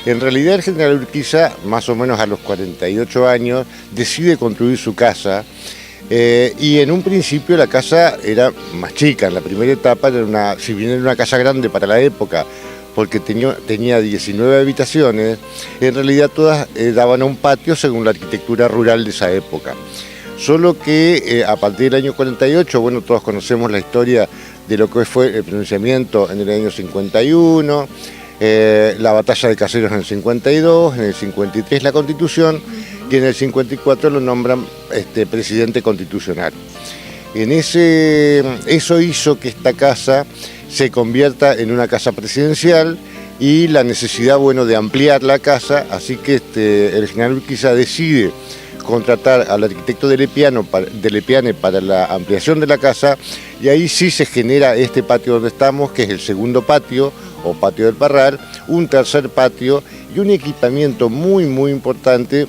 En realidad el general Urquiza, más o menos a los 48 años, decide construir su casa y en un principio la casa era más chica. En la primera etapa, si bien era una casa grande para la época, porque tenía 19 habitaciones, en realidad todas daban a un patio según la arquitectura rural de esa época. Solo que a partir del año 48, bueno, todos conocemos la historia de lo que fue el pronunciamiento en el año 51, la batalla de Caseros en el 52, en el 53 la Constitución y en el 54 lo nombran presidente constitucional. Eso hizo que esta casa se convierta en una casa presidencial y la necesidad, bueno, de ampliar la casa, así que el general Urquiza decide contratar al arquitecto de Lepiane para la ampliación de la casa y ahí sí se genera este patio donde estamos, que es el segundo patio o patio del Parral, un tercer patio y un equipamiento muy importante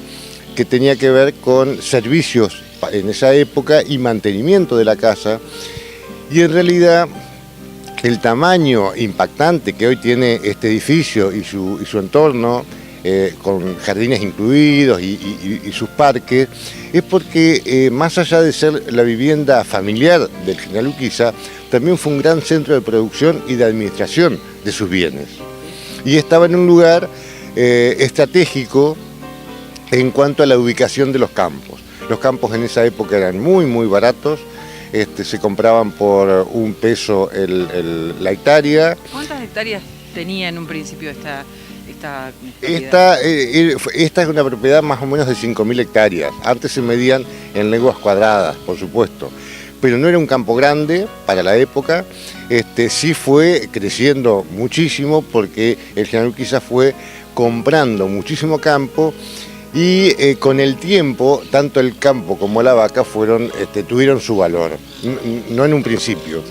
que tenía que ver con servicios en esa época y mantenimiento de la casa. Y en realidad el tamaño impactante que hoy tiene este edificio y su entorno, con jardines incluidos y sus parques, es porque más allá de ser la vivienda familiar del general Urquiza, también fue un gran centro de producción y de administración de sus bienes. Y estaba en un lugar estratégico en cuanto a la ubicación de los campos. Los campos en esa época eran muy baratos, se compraban por $1 la hectárea. ¿Cuántas hectáreas tenía en un principio esta Esta es una propiedad más o menos de 5.000 hectáreas. Antes se medían en leguas cuadradas, por supuesto. Pero no era un campo grande para la época. Sí fue creciendo muchísimo porque el general Urquiza fue comprando muchísimo campo y con el tiempo, tanto el campo como la vaca tuvieron su valor, no en un principio.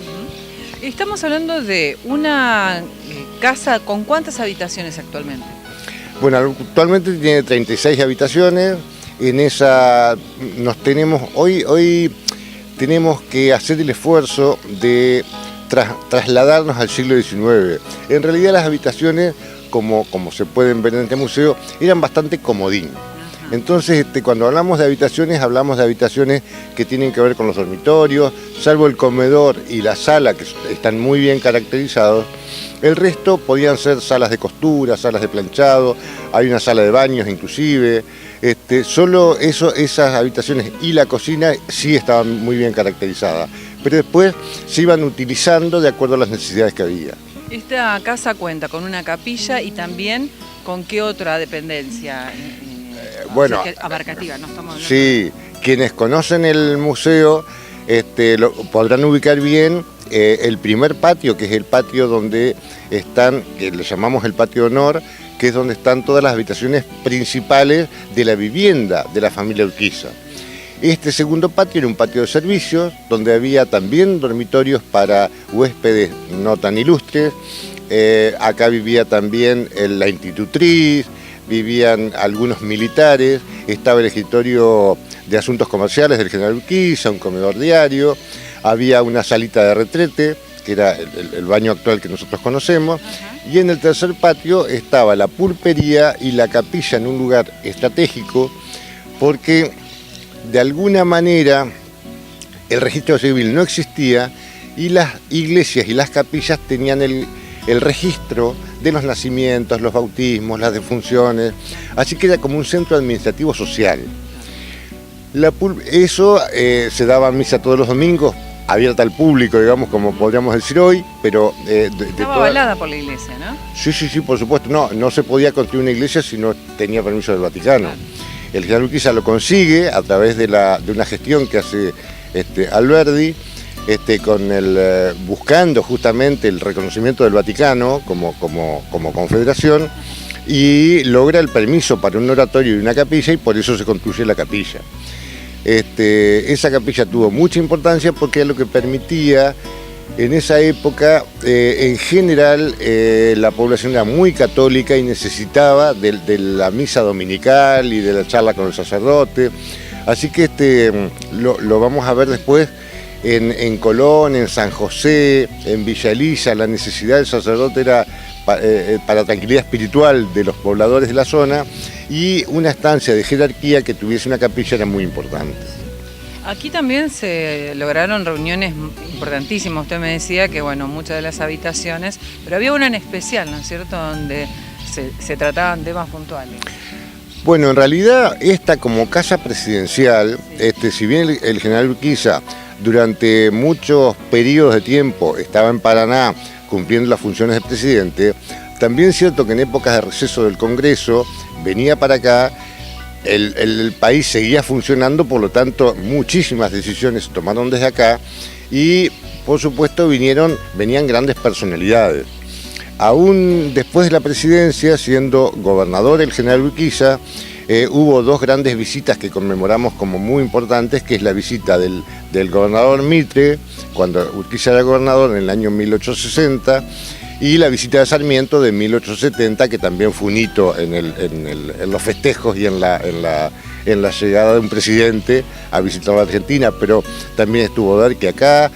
Estamos hablando de una casa con ¿cuántas habitaciones actualmente? Bueno, actualmente tiene 36 habitaciones. En esa hoy tenemos que hacer el esfuerzo de trasladarnos al siglo XIX. En realidad las habitaciones, como se pueden ver en este museo, eran bastante comodín. Entonces, cuando hablamos de habitaciones que tienen que ver con los dormitorios, salvo el comedor y la sala, que están muy bien caracterizados. El resto podían ser salas de costura, salas de planchado, hay una sala de baños inclusive. Solo esas habitaciones y la cocina sí estaban muy bien caracterizadas, pero después se iban utilizando de acuerdo a las necesidades que había. Esta casa cuenta con una capilla y también con qué otra dependencia. Bueno, abarcativa, no estamos hablando. Sí, quienes conocen el museo lo podrán ubicar bien el primer patio, que es el patio donde están, que le llamamos el patio honor, que es donde están todas las habitaciones principales de la vivienda de la familia Urquiza. Este segundo patio era un patio de servicios, donde había también dormitorios para huéspedes no tan ilustres. Acá vivía también la institutriz, vivían algunos militares, estaba el escritorio de asuntos comerciales del general Urquiza, un comedor diario, había una salita de retrete, que era el baño actual que nosotros conocemos, y en el tercer patio estaba la pulpería y la capilla en un lugar estratégico, porque de alguna manera el registro civil no existía y las iglesias y las capillas tenían el registro de los nacimientos, los bautismos, las defunciones, así que era como un centro administrativo social. Se daba misa todos los domingos, abierta al público, digamos, como podríamos decir hoy, pero... Estaba avalada por la iglesia, ¿no? Sí, por supuesto. No se podía construir una iglesia si no tenía permiso del Vaticano. Claro. El general Urquiza lo consigue a través de una gestión que hace Alberdi, buscando justamente el reconocimiento del Vaticano como confederación, y logra el permiso para un oratorio y una capilla, y por eso se construye la capilla. Esa capilla tuvo mucha importancia porque es lo que permitía en esa época, en general, la población era muy católica y necesitaba de la misa dominical y de la charla con el sacerdote, así que lo vamos a ver después en Colón, en San José, en Villa Elisa. La necesidad del sacerdote era para tranquilidad espiritual de los pobladores de la zona, y una estancia de jerarquía que tuviese una capilla era muy importante. Aquí también se lograron reuniones importantísimas. Usted me decía que, bueno, muchas de las habitaciones, pero había una en especial, ¿no es cierto?, donde se trataban temas puntuales. Bueno, en realidad esta como casa presidencial, si bien el general Urquiza durante muchos periodos de tiempo estaba en Paraná cumpliendo las funciones de presidente, también es cierto que en épocas de receso del Congreso venía para acá, el país seguía funcionando, por lo tanto muchísimas decisiones se tomaron desde acá y por supuesto venían grandes personalidades. Aún después de la presidencia, siendo gobernador el general Urquiza, hubo dos grandes visitas que conmemoramos como muy importantes, que es la visita del gobernador Mitre, cuando Urquiza era gobernador en el año 1860, y la visita de Sarmiento de 1870, que también fue un hito en los festejos y en la llegada de un presidente a visitar la Argentina, pero también estuvo Derqui acá.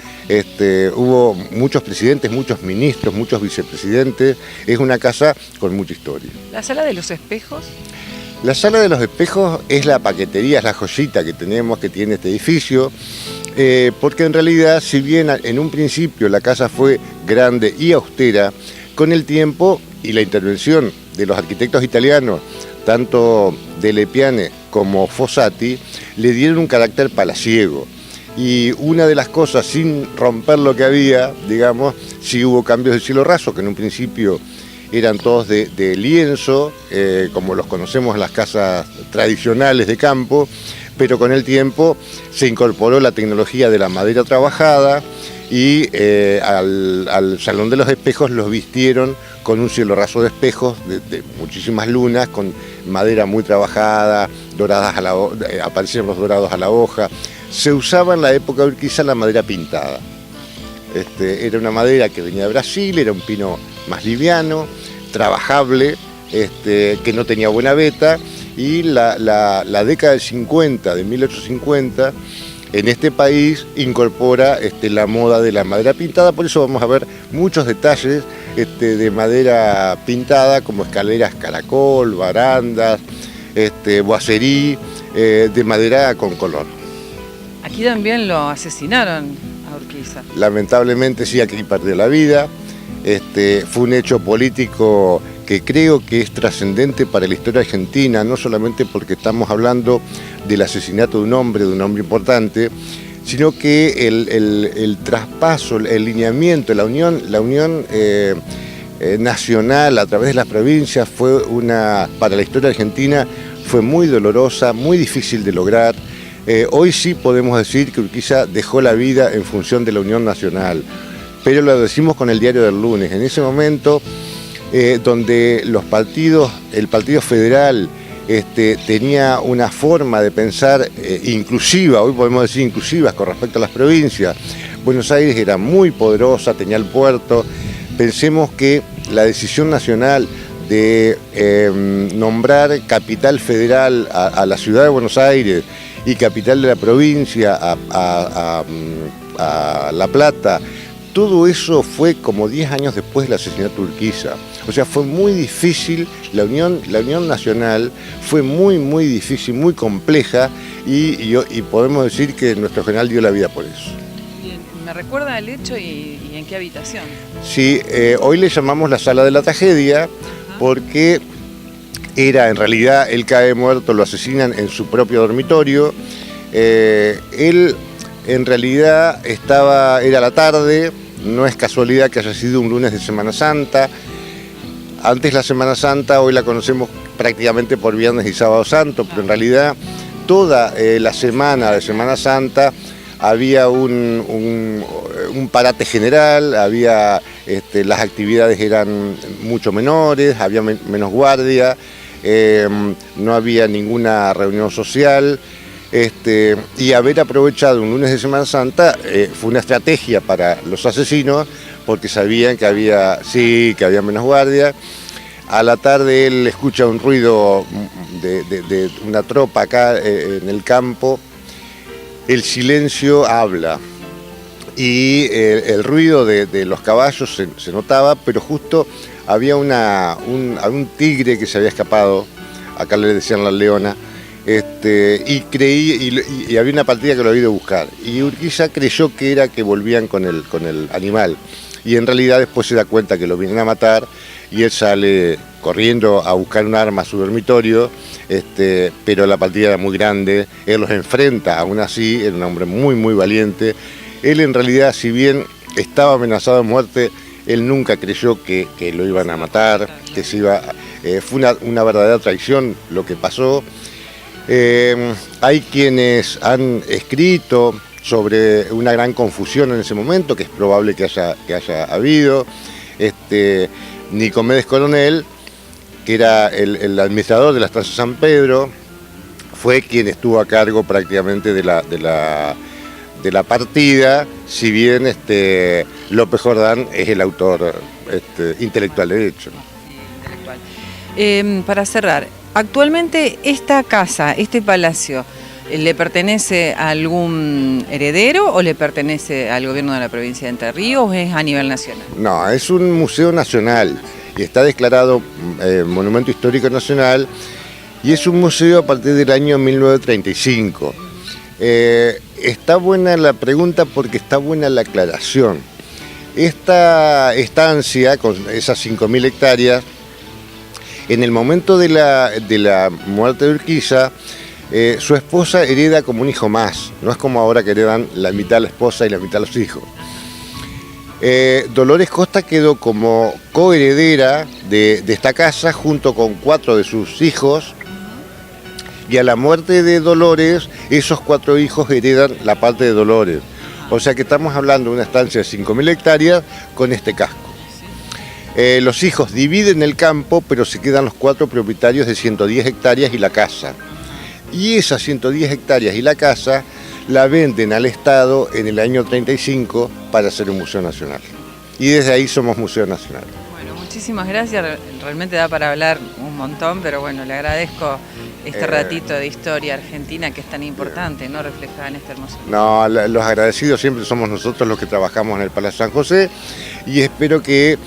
Hubo muchos presidentes, muchos ministros, muchos vicepresidentes. Es una casa con mucha historia. ¿La sala de los espejos? La sala de los espejos es la paquetería, es la joyita que tiene este edificio, porque en realidad, si bien en un principio la casa fue grande y austera, con el tiempo y la intervención de los arquitectos italianos, tanto de Lepiane como Fossati, le dieron un carácter palaciego. Y una de las cosas, sin romper lo que había, digamos, sí hubo cambios de cielo raso, que en un principio eran todos de lienzo, como los conocemos en las casas tradicionales de campo, pero con el tiempo se incorporó la tecnología de la madera trabajada y al Salón de los Espejos los vistieron con un cielo raso de espejos, de muchísimas lunas, con madera muy trabajada, aparecieron los dorados a la hoja. Se usaba en la época de Urquiza la madera pintada. Era una madera que venía de Brasil, era un pino más liviano, trabajable, que no tenía buena veta, y la década del 50, de 1850, en este país incorpora la moda de la madera pintada, por eso vamos a ver muchos detalles de madera pintada, como escaleras caracol, barandas, boiserí, de madera con color. Aquí también lo asesinaron a Urquiza. Lamentablemente sí, aquí perdió la vida. Fue un hecho político que creo que es trascendente para la historia argentina, no solamente porque estamos hablando del asesinato de un hombre importante, sino que el traspaso, el lineamiento, la unión nacional a través de las provincias para la historia argentina fue muy dolorosa, muy difícil de lograr. Hoy sí podemos decir que Urquiza dejó la vida en función de la unión nacional, pero lo decimos con el Diario del Lunes. En ese momento, donde el Partido Federal tenía una forma de pensar inclusiva, hoy podemos decir inclusivas con respecto a las provincias. Buenos Aires era muy poderosa, tenía el puerto. Pensemos que la decisión nacional de nombrar capital federal a la ciudad de Buenos Aires y capital de la provincia a La Plata, todo eso fue como 10 años después del asesinato de Urquiza. O sea, fue muy difícil, la unión nacional fue muy difícil, muy compleja, y podemos decir que nuestro general dio la vida por eso. ¿Me recuerda el hecho y en qué habitación? Sí, hoy le llamamos la sala de la tragedia, porque en realidad, él cae muerto, lo asesinan en su propio dormitorio. Él en realidad era la tarde, no es casualidad que haya sido un lunes de Semana Santa. Antes la Semana Santa, hoy la conocemos prácticamente por Viernes y Sábado Santo, pero en realidad toda la semana de Semana Santa había un parate general, las actividades eran mucho menores, había menos guardia, no había ninguna reunión social, y haber aprovechado un lunes de Semana Santa fue una estrategia para los asesinos, porque sabían que había menos guardia. A la tarde él escucha un ruido de una tropa acá en el campo. El silencio habla y el ruido de los caballos se notaba, pero justo había un tigre que se había escapado, acá le decían la leona, y había una partida que lo había ido a buscar. Y Urquiza creyó que era que volvían con el animal. Y en realidad después se da cuenta que lo vienen a matar y él sale corriendo a buscar un arma a su dormitorio, pero la partida era muy grande, él los enfrenta, aún así, era un hombre muy muy valiente. Él en realidad, si bien estaba amenazado de muerte, él nunca creyó que lo iban a matar, que se iba, fue una verdadera traición lo que pasó. Hay quienes han escrito sobre una gran confusión en ese momento, que es probable que haya habido. Nicomedes Coronel, que era el administrador de la estancia San Pedro, fue quien estuvo a cargo prácticamente de la partida, si bien López Jordán es el autor intelectual de hecho. Para cerrar, actualmente esta casa, este palacio, ¿le pertenece a algún heredero o le pertenece al gobierno de la provincia de Entre Ríos o es a nivel nacional? No, es un museo nacional y está declarado Monumento Histórico Nacional y es un museo a partir del año 1935. Está buena la pregunta porque está buena la aclaración. Esta estancia, con esas 5.000 hectáreas, en el momento de la muerte de Urquiza, su esposa hereda como un hijo más, no es como ahora que heredan la mitad la esposa y la mitad los hijos. Dolores Costa quedó como coheredera de esta casa junto con 4 de sus hijos y a la muerte de Dolores, esos 4 hijos heredan la parte de Dolores. O sea que estamos hablando de una estancia de 5.000 hectáreas con este casco. Los hijos dividen el campo, pero se quedan los 4 propietarios de 110 hectáreas y la casa. Y esas 110 hectáreas y la casa la venden al Estado en el año 35 para hacer un museo nacional. Y desde ahí somos Museo Nacional. Bueno, muchísimas gracias. Realmente da para hablar un montón, pero bueno, le agradezco este ratito de historia argentina que es tan importante, ¿no? Reflejada en este hermoso lugar. No, los agradecidos siempre somos nosotros los que trabajamos en el Palacio San José y espero que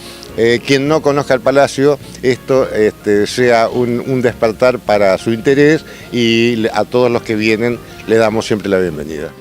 quien no conozca el Palacio, esto sea un despertar para su interés y a todos los que vienen le damos siempre la bienvenida.